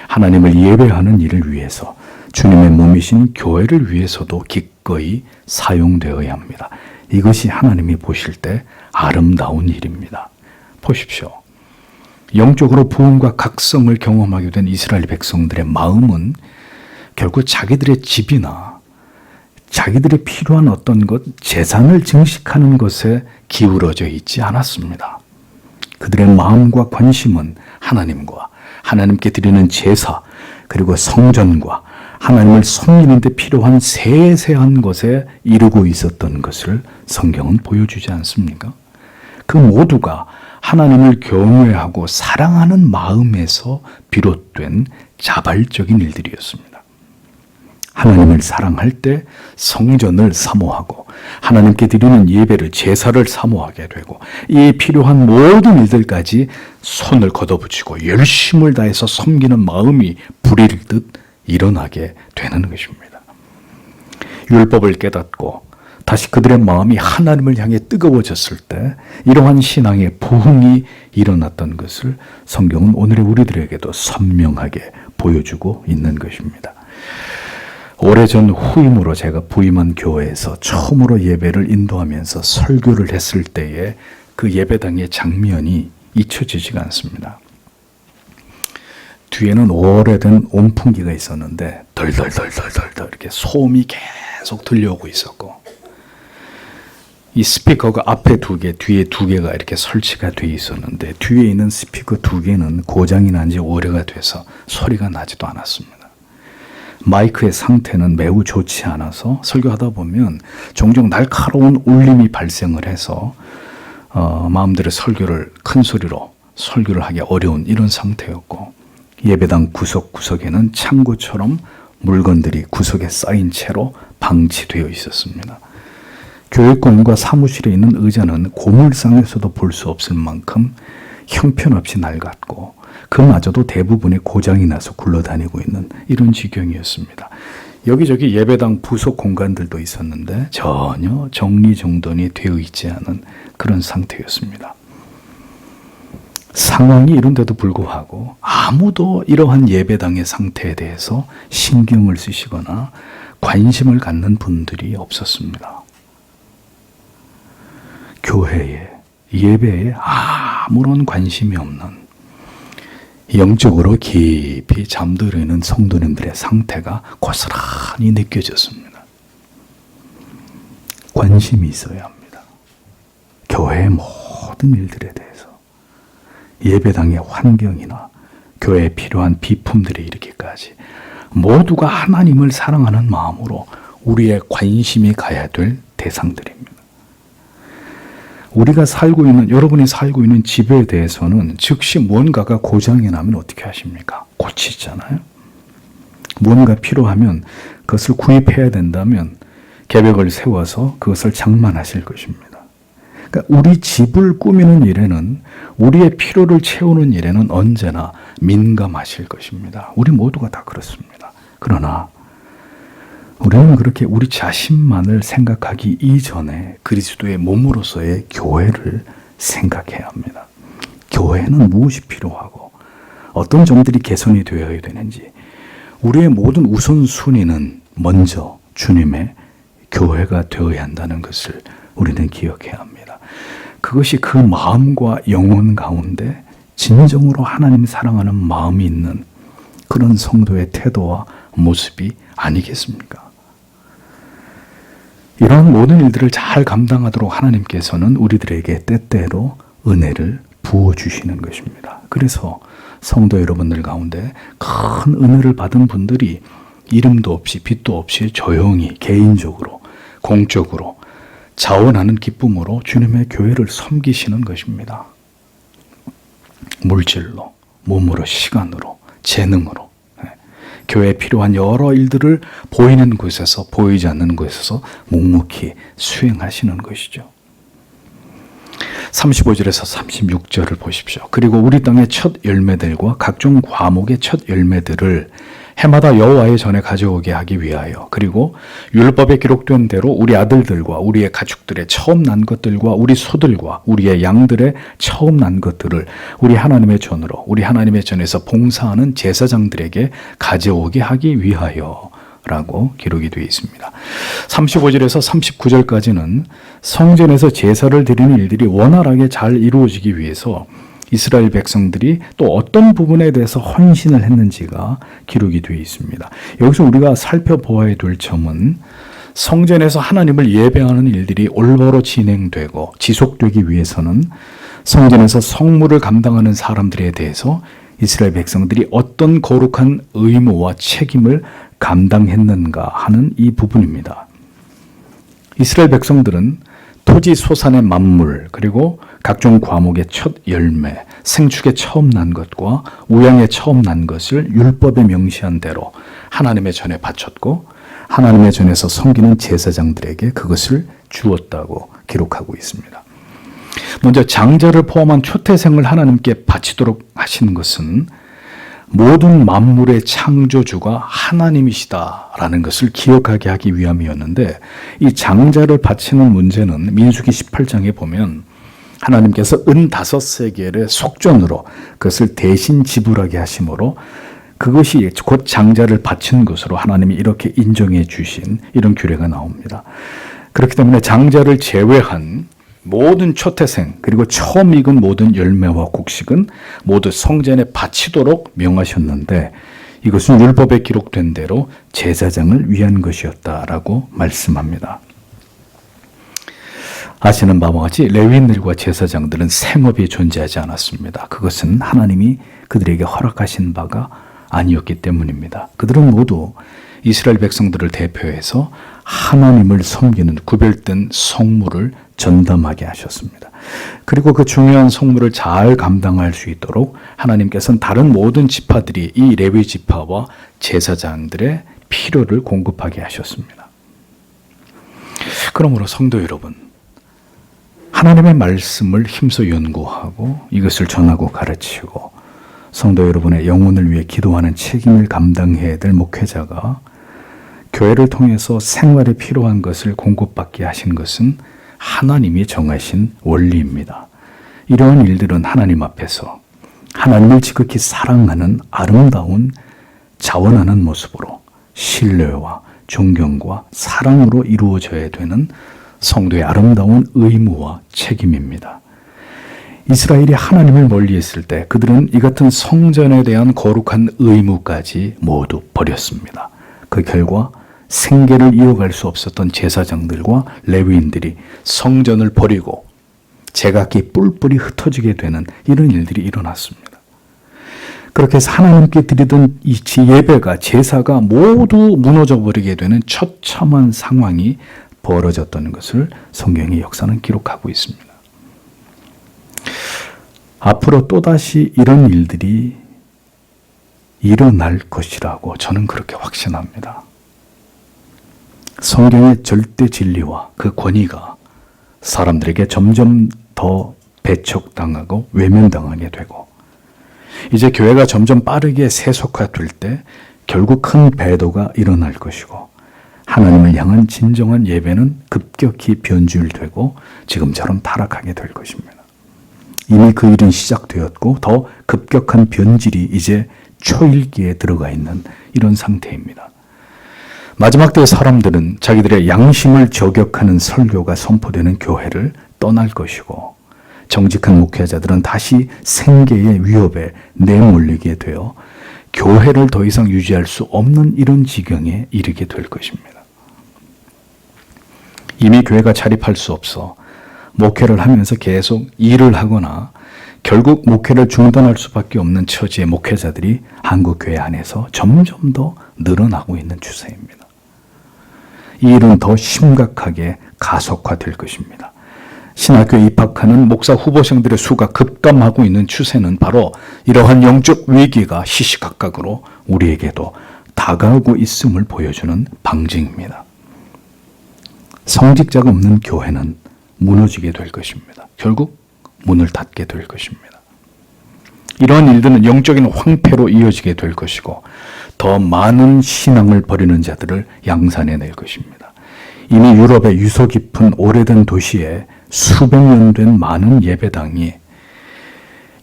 Speaker 1: 하나님을 예배하는 일을 위해서, 주님의 몸이신 교회를 위해서도 기꺼이 사용되어야 합니다. 이것이 하나님이 보실 때 아름다운 일입니다. 보십시오. 영적으로 부흥과 각성을 경험하게 된 이스라엘 백성들의 마음은 결국 자기들의 집이나 자기들이 필요한 어떤 것, 재산을 증식하는 것에 기울어져 있지 않았습니다. 그들의 마음과 관심은 하나님과 하나님께 드리는 제사, 그리고 성전과 하나님을 섬기는 데 필요한 세세한 것에 이르고 있었던 것을 성경은 보여주지 않습니까? 그 모두가 하나님을 경외하고 사랑하는 마음에서 비롯된 자발적인 일들이었습니다. 하나님을 사랑할 때 성전을 사모하고 하나님께 드리는 예배를, 제사를 사모하게 되고 이에 필요한 모든 일들까지 손을 걷어붙이고 열심을 다해서 섬기는 마음이 불일듯 일어나게 되는 것입니다. 율법을 깨닫고 다시 그들의 마음이 하나님을 향해 뜨거워졌을 때 이러한 신앙의 부흥이 일어났던 것을 성경은 오늘의 우리들에게도 선명하게 보여주고 있는 것입니다. 오래전 후임으로 제가 부임한 교회에서 처음으로 예배를 인도하면서 설교를 했을 때의 그 예배당의 장면이 잊혀지지가 않습니다. 뒤에는 오래된 온풍기가 있었는데 덜덜덜덜덜 이렇게 소음이 계속 들려오고 있었고, 이 스피커가 앞에 2개, 뒤에 2개가 이렇게 설치가 되어 있었는데 뒤에 있는 스피커 2개는 고장이 난 지 오래가 돼서 소리가 나지도 않았습니다. 마이크의 상태는 매우 좋지 않아서 설교하다 보면 종종 날카로운 울림이 발생을 해서 마음대로 설교를 큰 소리로 설교를 하기 어려운 이런 상태였고, 예배당 구석구석에는 창고처럼 물건들이 구석에 쌓인 채로 방치되어 있었습니다. 교회권과 사무실에 있는 의자는 고물상에서도 볼 수 없을 만큼 형편없이 낡았고 그마저도 대부분이 고장이 나서 굴러다니고 있는 이런 지경이었습니다. 여기저기 예배당 부속 공간들도 있었는데 전혀 정리정돈이 되어 있지 않은 그런 상태였습니다. 상황이 이런데도 불구하고 아무도 이러한 예배당의 상태에 대해서 신경을 쓰시거나 관심을 갖는 분들이 없었습니다. 교회에, 예배에 아무런 관심이 없는, 영적으로 깊이 잠들어 있는 성도님들의 상태가 고스란히 느껴졌습니다. 관심이 있어야 합니다. 교회의 모든 일들에 대해서, 예배당의 환경이나 교회에 필요한 비품들에 이르기까지 모두가 하나님을 사랑하는 마음으로 우리의 관심이 가야 될 대상들입니다. 우리가 살고 있는, 여러분이 살고 있는 집에 대해서는 즉시 무언가가 고장이 나면 어떻게 하십니까? 고치잖아요. 무언가 필요하면 그것을 구입해야 된다면 계획을 세워서 그것을 장만하실 것입니다. 그러니까 우리 집을 꾸미는 일에는, 우리의 필요를 채우는 일에는 언제나 민감하실 것입니다. 우리 모두가 다 그렇습니다. 그러나 우리는 그렇게 우리 자신만을 생각하기 이전에 그리스도의 몸으로서의 교회를 생각해야 합니다. 교회는 무엇이 필요하고 어떤 점들이 개선이 되어야 되는지, 우리의 모든 우선순위는 먼저 주님의 교회가 되어야 한다는 것을 우리는 기억해야 합니다. 그것이 그 마음과 영혼 가운데 진정으로 하나님 사랑하는 마음이 있는 그런 성도의 태도와 모습이 아니겠습니까? 이런 모든 일들을 잘 감당하도록 하나님께서는 우리들에게 때때로 은혜를 부어주시는 것입니다. 그래서 성도 여러분들 가운데 큰 은혜를 받은 분들이 이름도 없이 빛도 없이 조용히 개인적으로 공적으로 자원하는 기쁨으로 주님의 교회를 섬기시는 것입니다. 물질로, 몸으로, 시간으로, 재능으로 교회에 필요한 여러 일들을 보이는 곳에서 보이지 않는 곳에서 묵묵히 수행하시는 것이죠. 35절에서 36절을 보십시오. 그리고 우리 땅의 첫 열매들과 각종 과목의 첫 열매들을 해마다 여호와의 전에 가져오게 하기 위하여, 그리고 율법에 기록된 대로 우리 아들들과 우리의 가축들의 처음 난 것들과 우리 소들과 우리의 양들의 처음 난 것들을 우리 하나님의 전으로 우리 하나님의 전에서 봉사하는 제사장들에게 가져오게 하기 위하여 라고 기록이 되어 있습니다. 35절에서 39절까지는 성전에서 제사를 드리는 일들이 원활하게 잘 이루어지기 위해서 이스라엘 백성들이 또 어떤 부분에 대해서 헌신을 했는지가 기록이 되어 있습니다. 여기서 우리가 살펴보아야 될 점은 성전에서 하나님을 예배하는 일들이 올바로 진행되고 지속되기 위해서는 성전에서 성물을 감당하는 사람들에 대해서 이스라엘 백성들이 어떤 거룩한 의무와 책임을 감당했는가 하는 이 부분입니다. 이스라엘 백성들은 토지 소산의 만물, 그리고 각종 과목의 첫 열매, 생축의 처음 난 것과 우양의 처음 난 것을 율법에 명시한 대로 하나님의 전에 바쳤고 하나님의 전에서 섬기는 제사장들에게 그것을 주었다고 기록하고 있습니다. 먼저 장자를 포함한 초태생을 하나님께 바치도록 하신 것은 모든 만물의 창조주가 하나님이시다라는 것을 기억하게 하기 위함이었는데, 이 장자를 바치는 문제는 민수기 18장에 보면 하나님께서 은 5세겔의 속전으로 그것을 대신 지불하게 하심으로 그것이 곧 장자를 바친 것으로 하나님이 이렇게 인정해 주신 이런 규례가 나옵니다. 그렇기 때문에 장자를 제외한 모든 초태생 그리고 처음 익은 모든 열매와 곡식은 모두 성전에 바치도록 명하셨는데, 이것은 율법에 기록된 대로 제사장을 위한 것이었다라고 말씀합니다. 아시는 바와 같이 레위인들과 제사장들은 생업이 존재하지 않았습니다. 그것은 하나님이 그들에게 허락하신 바가 아니었기 때문입니다. 그들은 모두 이스라엘 백성들을 대표해서 하나님을 섬기는 구별된 성물을 전담하게 하셨습니다. 그리고 그 중요한 성물을 잘 감당할 수 있도록 하나님께서는 다른 모든 지파들이 이 레위 지파와 제사장들의 필요를 공급하게 하셨습니다. 그러므로 성도 여러분, 하나님의 말씀을 힘써 연구하고 이것을 전하고 가르치고 성도 여러분의 영혼을 위해 기도하는 책임을 감당해야 될 목회자가 교회를 통해서 생활에 필요한 것을 공급받게 하신 것은 하나님이 정하신 원리입니다. 이러한 일들은 하나님 앞에서 하나님을 지극히 사랑하는 아름다운 자원하는 모습으로 신뢰와 존경과 사랑으로 이루어져야 되는 성도의 아름다운 의무와 책임입니다. 이스라엘이 하나님을 멀리했을 때 그들은 이 같은 성전에 대한 거룩한 의무까지 모두 버렸습니다. 그 결과 생계를 이어갈 수 없었던 제사장들과 레위인들이 성전을 버리고 제각기 뿔뿔이 흩어지게 되는 이런 일들이 일어났습니다. 그렇게 해서 하나님께 드리던 이 예배가 제사가 모두 무너져 버리게 되는 처참한 상황이 벌어졌다는 것을 성경의 역사는 기록하고 있습니다. 앞으로 또다시 이런 일들이 일어날 것이라고 저는 그렇게 확신합니다. 성경의 절대 진리와 그 권위가 사람들에게 점점 더 배척당하고 외면당하게 되고, 이제 교회가 점점 빠르게 세속화될 때 결국 큰 배도가 일어날 것이고, 하나님을 향한 진정한 예배는 급격히 변질되고 지금처럼 타락하게 될 것입니다. 이미 그 일은 시작되었고 더 급격한 변질이 이제 초일기에 들어가 있는 이런 상태입니다. 마지막 때 사람들은 자기들의 양심을 저격하는 설교가 선포되는 교회를 떠날 것이고, 정직한 목회자들은 다시 생계의 위협에 내몰리게 되어 교회를 더 이상 유지할 수 없는 이런 지경에 이르게 될 것입니다. 이미 교회가 자립할 수 없어 목회를 하면서 계속 일을 하거나 결국 목회를 중단할 수밖에 없는 처지의 목회자들이 한국교회 안에서 점점 더 늘어나고 있는 추세입니다. 이 일은 더 심각하게 가속화될 것입니다. 신학교에 입학하는 목사 후보생들의 수가 급감하고 있는 추세는 바로 이러한 영적 위기가 시시각각으로 우리에게도 다가오고 있음을 보여주는 방증입니다. 성직자가 없는 교회는 무너지게 될 것입니다. 결국 문을 닫게 될 것입니다. 이러한 일들은 영적인 황폐로 이어지게 될 것이고 더 많은 신앙을 버리는 자들을 양산해낼 것입니다. 이미 유럽의 유서 깊은 오래된 도시에 수백 년 된 많은 예배당이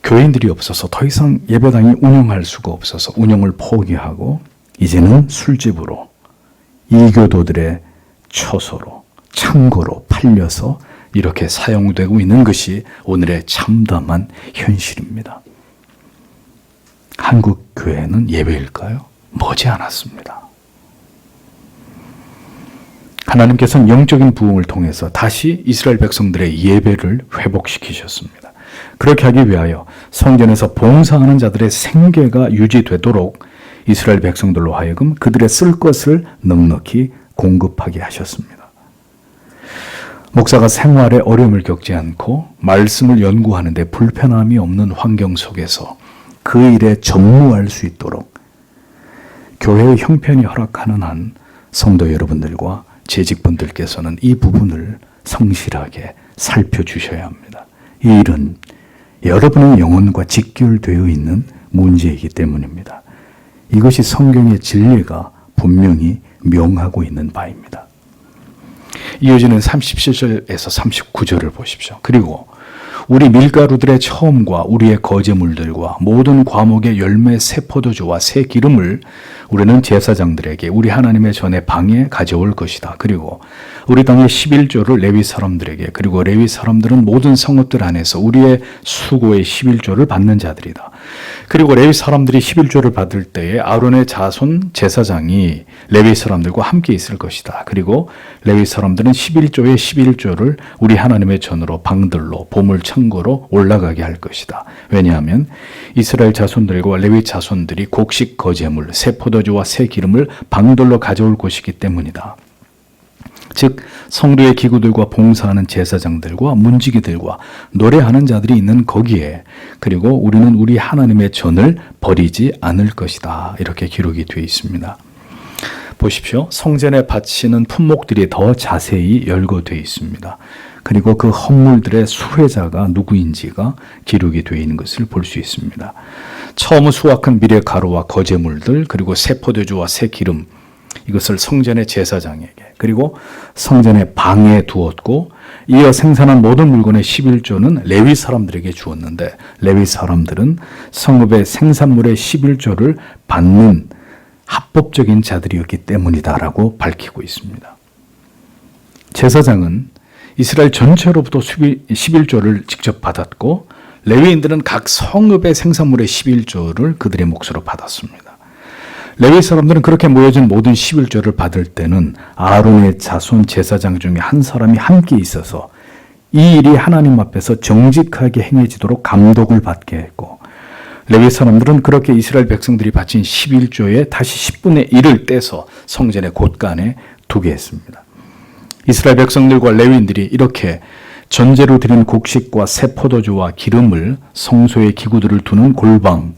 Speaker 1: 교인들이 없어서 더 이상 예배당이 운영할 수가 없어서 운영을 포기하고 이제는 술집으로 이교도들의 처소로 창고로 팔려서 이렇게 사용되고 있는 것이 오늘의 참담한 현실입니다. 한국 교회는 예배일까요? 머지않았습니다. 하나님께서는 영적인 부흥을 통해서 다시 이스라엘 백성들의 예배를 회복시키셨습니다. 그렇게 하기 위하여 성전에서 봉사하는 자들의 생계가 유지되도록 이스라엘 백성들로 하여금 그들의 쓸 것을 넉넉히 공급하게 하셨습니다. 목사가 생활에 어려움을 겪지 않고 말씀을 연구하는 데 불편함이 없는 환경 속에서 그 일에 전무할 수 있도록 교회의 형편이 허락하는 한 성도 여러분들과 재직분들께서는 이 부분을 성실하게 살펴주셔야 합니다. 이 일은 여러분의 영혼과 직결되어 있는 문제이기 때문입니다. 이것이 성경의 진리가 분명히 명하고 있는 바입니다. 이어지는 37절에서 39절을 보십시오. 그리고 우리 밀가루들의 처음과 우리의 거제물들과 모든 과목의 열매 새 포도주와 새 기름을 우리는 제사장들에게 우리 하나님의 전에 방에 가져올 것이다. 그리고 우리 땅의 11조를 레위 사람들에게, 그리고 레위 사람들은 모든 성읍들 안에서 우리의 수고의 11조를 받는 자들이다. 그리고 레위 사람들이 11조를 받을 때에 아론의 자손 제사장이 레위 사람들과 함께 있을 것이다. 그리고 레위 사람들은 11조의 11조를 우리 하나님의 전으로 방들로 보물 창고로 올라가게 할 것이다. 왜냐하면 이스라엘 자손들과 레위 자손들이 곡식 거제물 새 포도주와 새 기름을 방들로 가져올 것이기 때문이다. 즉 성도의 기구들과 봉사하는 제사장들과 문지기들과 노래하는 자들이 있는 거기에, 그리고 우리는 우리 하나님의 전을 버리지 않을 것이다. 이렇게 기록이 되어 있습니다. 보십시오. 성전에 바치는 품목들이 더 자세히 열거되어 있습니다. 그리고 그 헌물들의 수혜자가 누구인지가 기록이 되어 있는 것을 볼 수 있습니다. 처음 수확한 밀의 가루와 거제물들, 그리고 새 포도주와 새 기름, 이것을 성전의 제사장에게, 그리고 성전의 방에 두었고, 이어 생산한 모든 물건의 11조는 레위 사람들에게 주었는데, 레위 사람들은 성읍의 생산물의 11조를 받는 합법적인 자들이었기 때문이다라고 밝히고 있습니다. 제사장은 이스라엘 전체로부터 11조를 직접 받았고, 레위인들은 각 성읍의 생산물의 11조를 그들의 몫으로 받았습니다. 레위 사람들은 그렇게 모여진 모든 11조를 받을 때는 아론의 자손 제사장 중에 한 사람이 함께 있어서 이 일이 하나님 앞에서 정직하게 행해지도록 감독을 받게 했고, 레위 사람들은 그렇게 이스라엘 백성들이 바친 11조의 다시 10분의 1을 떼서 성전의 곳간에 두게 했습니다. 이스라엘 백성들과 레위인들이 이렇게 전제로 드린 곡식과 새 포도주와 기름을 성소의 기구들을 두는 골방,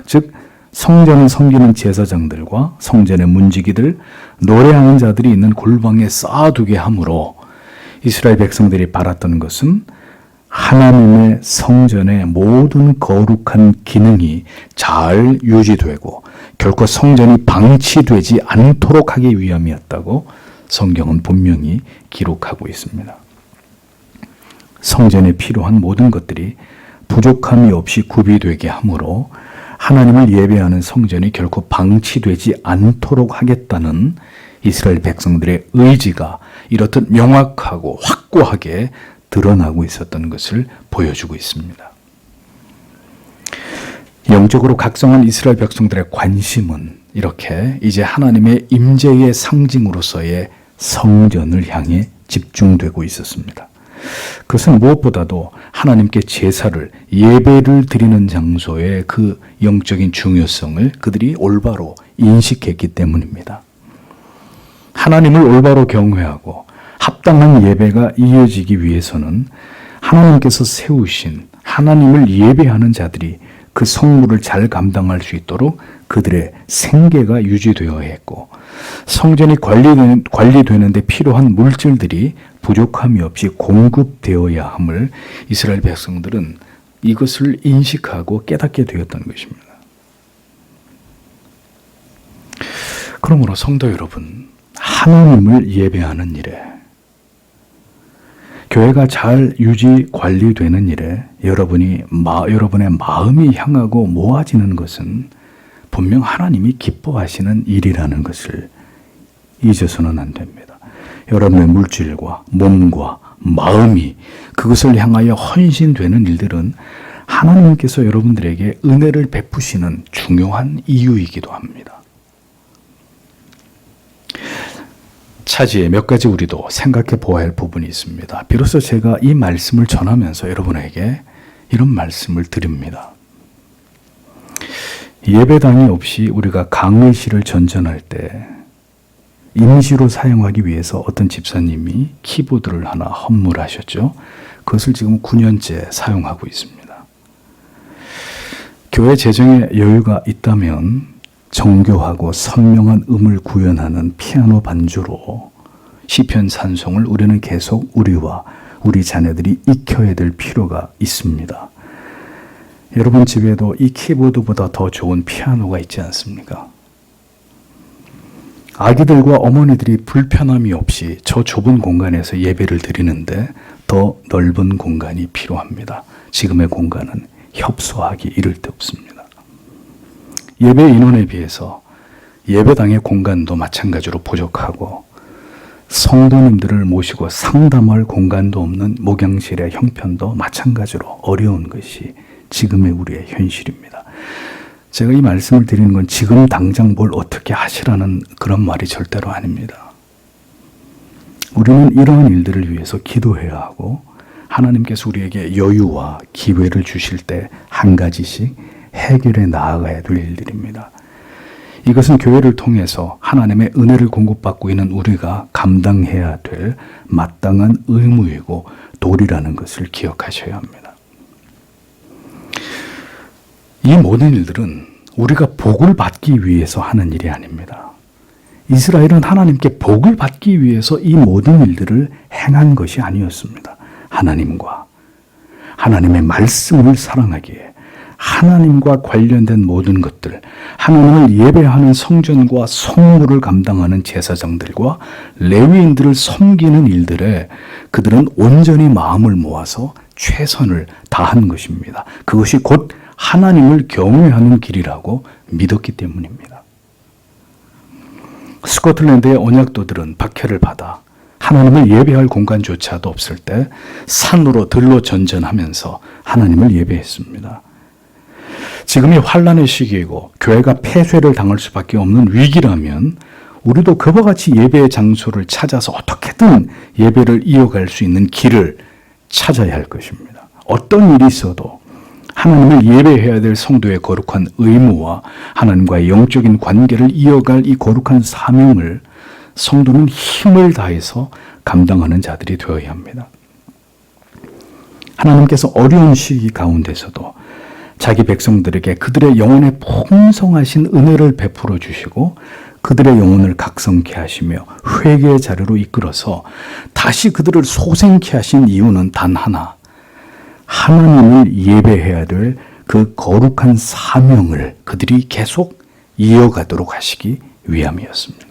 Speaker 1: 즉 성전을 섬기는 제사장들과 성전의 문지기들, 노래하는 자들이 있는 골방에 쌓아두게 함으로 이스라엘 백성들이 바랐던 것은 하나님의 성전의 모든 거룩한 기능이 잘 유지되고 결코 성전이 방치되지 않도록 하기 위함이었다고 성경은 분명히 기록하고 있습니다. 성전에 필요한 모든 것들이 부족함이 없이 구비되게 함으로 하나님을 예배하는 성전이 결코 방치되지 않도록 하겠다는 이스라엘 백성들의 의지가 이렇듯 명확하고 확고하게 드러나고 있었던 것을 보여주고 있습니다. 영적으로 각성한 이스라엘 백성들의 관심은 이렇게 이제 하나님의 임재의 상징으로서의 성전을 향해 집중되고 있었습니다. 그것은 무엇보다도 하나님께 제사를, 예배를 드리는 장소의 그 영적인 중요성을 그들이 올바로 인식했기 때문입니다. 하나님을 올바로 경외하고 합당한 예배가 이어지기 위해서는 하나님께서 세우신 하나님을 예배하는 자들이 그 성물을 잘 감당할 수 있도록 그들의 생계가 유지되어야 했고, 성전이 관리되는데 필요한 물질들이 부족함이 없이 공급되어야 함을 이스라엘 백성들은 이것을 인식하고 깨닫게 되었던 것입니다. 그러므로 성도 여러분, 하나님을 예배하는 일에, 교회가 잘 유지 관리되는 일에 여러분의 마음이 향하고 모아지는 것은 분명 하나님이 기뻐하시는 일이라는 것을 잊어서는 안 됩니다. 여러분의 물질과 몸과 마음이 그것을 향하여 헌신되는 일들은 하나님께서 여러분들에게 은혜를 베푸시는 중요한 이유이기도 합니다. 차지에 몇 가지 우리도 생각해 보아야 할 부분이 있습니다. 비로소 제가 이 말씀을 전하면서 여러분에게 이런 말씀을 드립니다. 예배당이 없이 우리가 강의실을 전전할 때 임시로 사용하기 위해서 어떤 집사님이 키보드를 하나 헌물하셨죠. 그것을 지금 9년째 사용하고 있습니다. 교회 재정에 여유가 있다면 정교하고 선명한 음을 구현하는 피아노 반주로 시편 찬송을 우리는 계속 우리와 우리 자녀들이 익혀야 될 필요가 있습니다. 여러분 집에도 이 키보드보다 더 좋은 피아노가 있지 않습니까? 아기들과 어머니들이 불편함이 없이 저 좁은 공간에서 예배를 드리는데 더 넓은 공간이 필요합니다. 지금의 공간은 협소하기 이를 데 없습니다. 예배 인원에 비해서 예배당의 공간도 마찬가지로 부족하고 성도님들을 모시고 상담할 공간도 없는 목양실의 형편도 마찬가지로 어려운 것이 지금의 우리의 현실입니다. 제가 이 말씀을 드리는 건 지금 당장 뭘 어떻게 하시라는 그런 말이 절대로 아닙니다. 우리는 이러한 일들을 위해서 기도해야 하고 하나님께서 우리에게 여유와 기회를 주실 때 한 가지씩 해결해 나아가야 될 일들입니다. 이것은 교회를 통해서 하나님의 은혜를 공급받고 있는 우리가 감당해야 될 마땅한 의무이고 도리라는 것을 기억하셔야 합니다. 이 모든 일들은 우리가 복을 받기 위해서 하는 일이 아닙니다. 이스라엘은 하나님께 복을 받기 위해서 이 모든 일들을 행한 것이 아니었습니다. 하나님과 하나님의 말씀을 사랑하기에 하나님과 관련된 모든 것들, 하나님을 예배하는 성전과 성물을 감당하는 제사장들과 레위인들을 섬기는 일들에 그들은 온전히 마음을 모아서 최선을 다한 것입니다. 그것이 곧 하나님을 경외하는 길이라고 믿었기 때문입니다. 스코틀랜드의 언약도들은 박해를 받아 하나님을 예배할 공간조차도 없을 때 산으로 들로 전전하면서 하나님을 예배했습니다. 지금이 환란의 시기이고 교회가 폐쇄를 당할 수밖에 없는 위기라면 우리도 그와 같이 예배의 장소를 찾아서 어떻게든 예배를 이어갈 수 있는 길을 찾아야 할 것입니다. 어떤 일이 있어도 하나님을 예배해야 될 성도의 거룩한 의무와 하나님과의 영적인 관계를 이어갈 이 거룩한 사명을 성도는 힘을 다해서 감당하는 자들이 되어야 합니다. 하나님께서 어려운 시기 가운데서도 자기 백성들에게 그들의 영혼에 풍성하신 은혜를 베풀어 주시고 그들의 영혼을 각성케 하시며 회개의 자리로 이끌어서 다시 그들을 소생케 하신 이유는 단 하나, 하나님을 예배해야 될 그 거룩한 사명을 그들이 계속 이어가도록 하시기 위함이었습니다.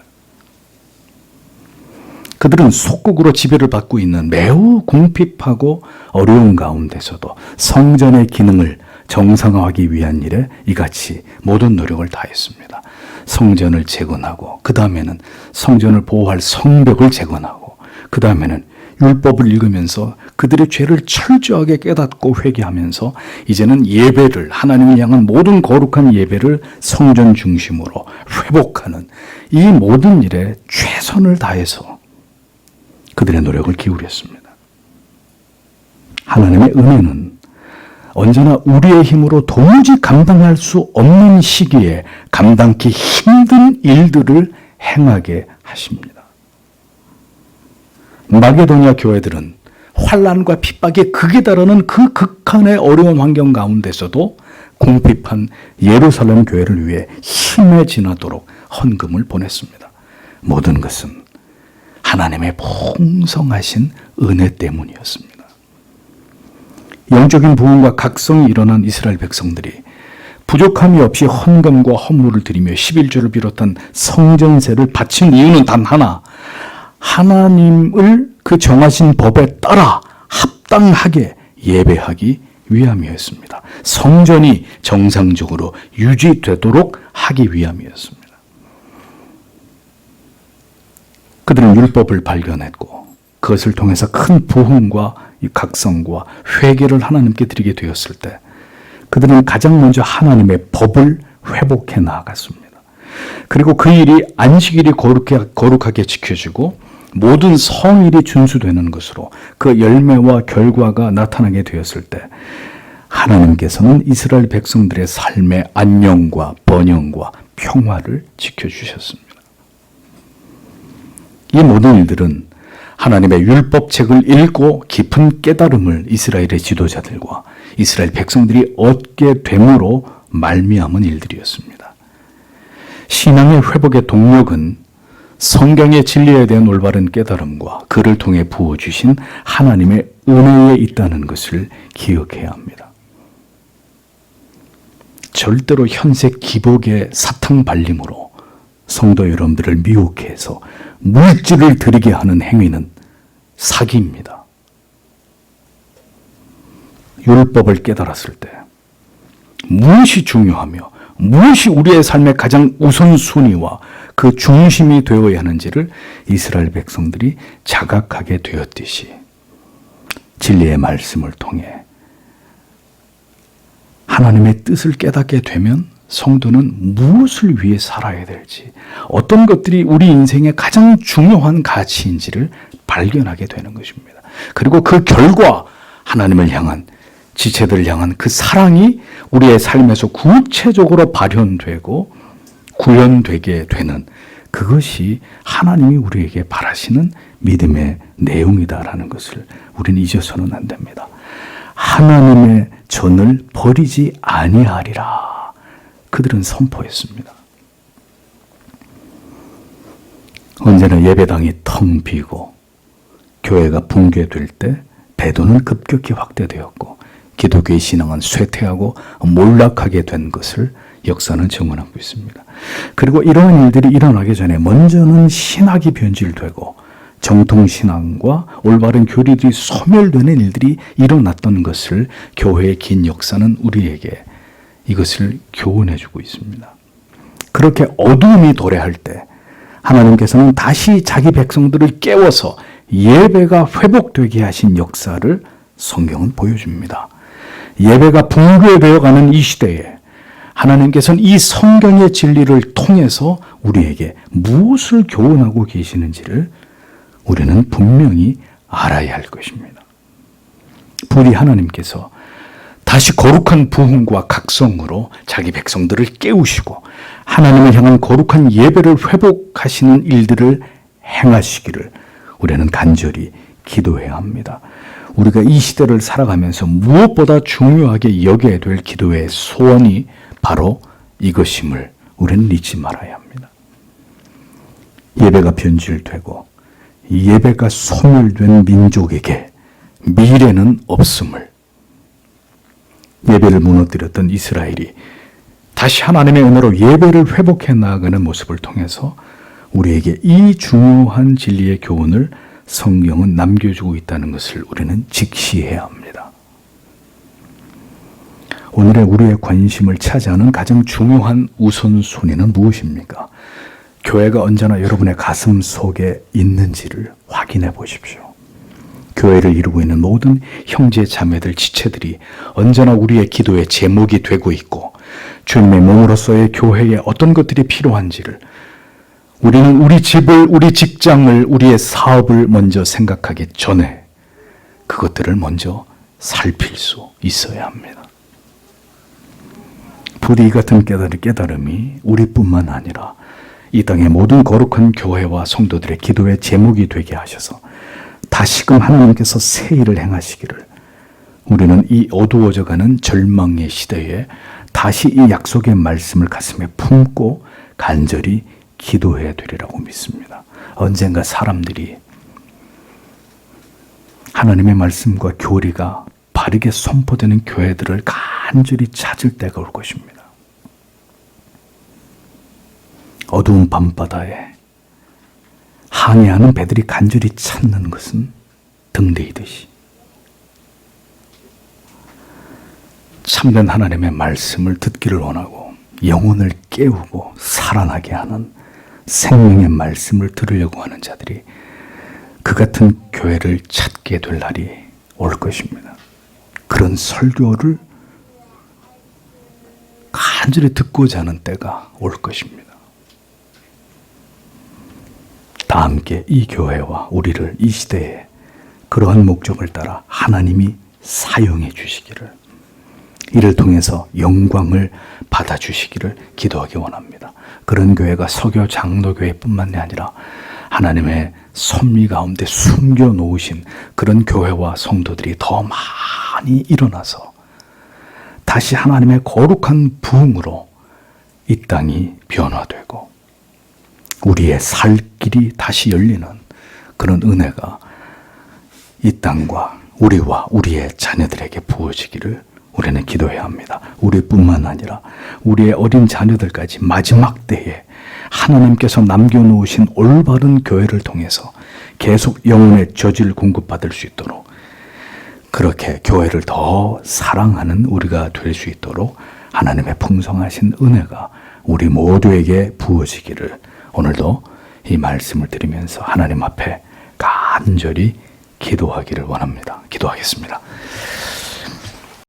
Speaker 1: 그들은 속국으로 지배를 받고 있는 매우 궁핍하고 어려운 가운데서도 성전의 기능을 정상화하기 위한 일에 이같이 모든 노력을 다했습니다. 성전을 재건하고 그 다음에는 성전을 보호할 성벽을 재건하고 그 다음에는 율법을 읽으면서 그들의 죄를 철저하게 깨닫고 회개하면서 이제는 예배를 하나님을 향한 모든 거룩한 예배를 성전 중심으로 회복하는 이 모든 일에 최선을 다해서 그들의 노력을 기울였습니다. 하나님의 은혜는 언제나 우리의 힘으로 도무지 감당할 수 없는 시기에 감당기 힘든 일들을 행하게 하십니다. 마게도냐 교회들은 환난과 핍박의 극에 달하는 그 극한의 어려운 환경 가운데서도 궁핍한 예루살렘 교회를 위해 힘에 지나도록 헌금을 보냈습니다. 모든 것은 하나님의 풍성하신 은혜 때문이었습니다. 영적인 부흥과 각성이 일어난 이스라엘 백성들이 부족함이 없이 헌금과 헌물을 드리며 11조를 비롯한 성전세를 바친 이유는 단 하나, 하나님을 그 정하신 법에 따라 합당하게 예배하기 위함이었습니다. 성전이 정상적으로 유지되도록 하기 위함이었습니다. 그들은 율법을 발견했고 그것을 통해서 큰 부흥과 각성과 회개를 하나님께 드리게 되었을 때 그들은 가장 먼저 하나님의 법을 회복해 나아갔습니다. 그리고 그 일이 안식일이 거룩하게 지켜지고 모든 성일이 준수되는 것으로 그 열매와 결과가 나타나게 되었을 때 하나님께서는 이스라엘 백성들의 삶의 안녕과 번영과 평화를 지켜주셨습니다. 이 모든 일들은 하나님의 율법책을 읽고 깊은 깨달음을 이스라엘의 지도자들과 이스라엘 백성들이 얻게 됨으로 말미암은 일들이었습니다. 신앙의 회복의 동력은 성경의 진리에 대한 올바른 깨달음과 그를 통해 부어주신 하나님의 은혜에 있다는 것을 기억해야 합니다. 절대로 현세 기복의 사탕 발림으로 성도 여러분들을 미혹해 해서 물질을 드리게 하는 행위는 사기입니다. 율법을 깨달았을 때 무엇이 중요하며 무엇이 우리의 삶의 가장 우선순위와 그 중심이 되어야 하는지를 이스라엘 백성들이 자각하게 되었듯이 진리의 말씀을 통해 하나님의 뜻을 깨닫게 되면 성도는 무엇을 위해 살아야 될지, 어떤 것들이 우리 인생의 가장 중요한 가치인지를 발견하게 되는 것입니다. 그리고 그 결과 하나님을 향한, 지체들을 향한 그 사랑이 우리의 삶에서 구체적으로 발현되고 구현되게 되는, 그것이 하나님이 우리에게 바라시는 믿음의 내용이다라는 것을 우리는 잊어서는 안 됩니다. 하나님의 전을 버리지 아니하리라 그들은 선포했습니다. 언제나 예배당이 텅 비고 교회가 붕괴될 때 배도는 급격히 확대되었고 기독교의 신앙은 쇠퇴하고 몰락하게 된 것을 역사는 증언하고 있습니다. 그리고 이러한 일들이 일어나기 전에 먼저는 신학이 변질되고 정통신앙과 올바른 교리들이 소멸되는 일들이 일어났던 것을 교회의 긴 역사는 우리에게 이것을 교훈해주고 있습니다. 그렇게 어두움이 도래할 때 하나님께서는 다시 자기 백성들을 깨워서 예배가 회복되게 하신 역사를 성경은 보여줍니다. 예배가 붕괴되어가는 이 시대에 하나님께서는 이 성경의 진리를 통해서 우리에게 무엇을 교훈하고 계시는지를 우리는 분명히 알아야 할 것입니다. 부디 하나님께서 다시 거룩한 부흥과 각성으로 자기 백성들을 깨우시고 하나님을 향한 거룩한 예배를 회복하시는 일들을 행하시기를 우리는 간절히 기도해야 합니다. 우리가 이 시대를 살아가면서 무엇보다 중요하게 여겨야 될 기도의 소원이 바로 이것임을 우리는 잊지 말아야 합니다. 예배가 변질되고 예배가 소멸된 민족에게 미래는 없음을, 예배를 무너뜨렸던 이스라엘이 다시 하나님의 은혜로 예배를 회복해 나아가는 모습을 통해서 우리에게 이 중요한 진리의 교훈을 성경은 남겨주고 있다는 것을 우리는 직시해야 합니다. 오늘의 우리의 관심을 차지하는 가장 중요한 우선순위는 무엇입니까? 교회가 언제나 여러분의 가슴 속에 있는지를 확인해 보십시오. 교회를 이루고 있는 모든 형제 자매들 지체들이 언제나 우리의 기도의 제목이 되고 있고 주님의 몸으로서의 교회에 어떤 것들이 필요한지를 우리는 우리 집을, 우리 직장을, 우리의 사업을 먼저 생각하기 전에 그것들을 먼저 살필 수 있어야 합니다. 부디 이 같은 깨달음이 우리뿐만 아니라 이 땅의 모든 거룩한 교회와 성도들의 기도의 제목이 되게 하셔서 다시금 하나님께서 새 일을 행하시기를, 우리는 이 어두워져가는 절망의 시대에 다시 이 약속의 말씀을 가슴에 품고 간절히 기도해야 되리라고 믿습니다. 언젠가 사람들이 하나님의 말씀과 교리가 바르게 선포되는 교회들을 간절히 찾을 때가 올 것입니다. 어두운 밤바다에 항해하는 배들이 간절히 찾는 것은 등대이듯이 참된 하나님의 말씀을 듣기를 원하고 영혼을 깨우고 살아나게 하는 생명의 말씀을 들으려고 하는 자들이 그 같은 교회를 찾게 될 날이 올 것입니다. 그런 설교를 간절히 듣고자 하는 때가 올 것입니다. 다 함께 이 교회와 우리를 이 시대에 그러한 목적을 따라 하나님이 사용해 주시기를, 이를 통해서 영광을 받아주시기를 기도하기 원합니다. 그런 교회가 서교 장로교회뿐만이 아니라 하나님의 섭리 가운데 숨겨놓으신 그런 교회와 성도들이 더 많이 일어나서 다시 하나님의 거룩한 부흥으로 이 땅이 변화되고 우리의 살 길이 다시 열리는 그런 은혜가 이 땅과 우리와 우리의 자녀들에게 부어지기를 우리는 기도해야 합니다. 우리뿐만 아니라 우리의 어린 자녀들까지 마지막 때에 하나님께서 남겨놓으신 올바른 교회를 통해서 계속 영혼의 저지를 공급받을 수 있도록, 그렇게 교회를 더 사랑하는 우리가 될 수 있도록 하나님의 풍성하신 은혜가 우리 모두에게 부어지기를 오늘도 이 말씀을 드리면서 하나님 앞에 간절히 기도하기를 원합니다. 기도하겠습니다.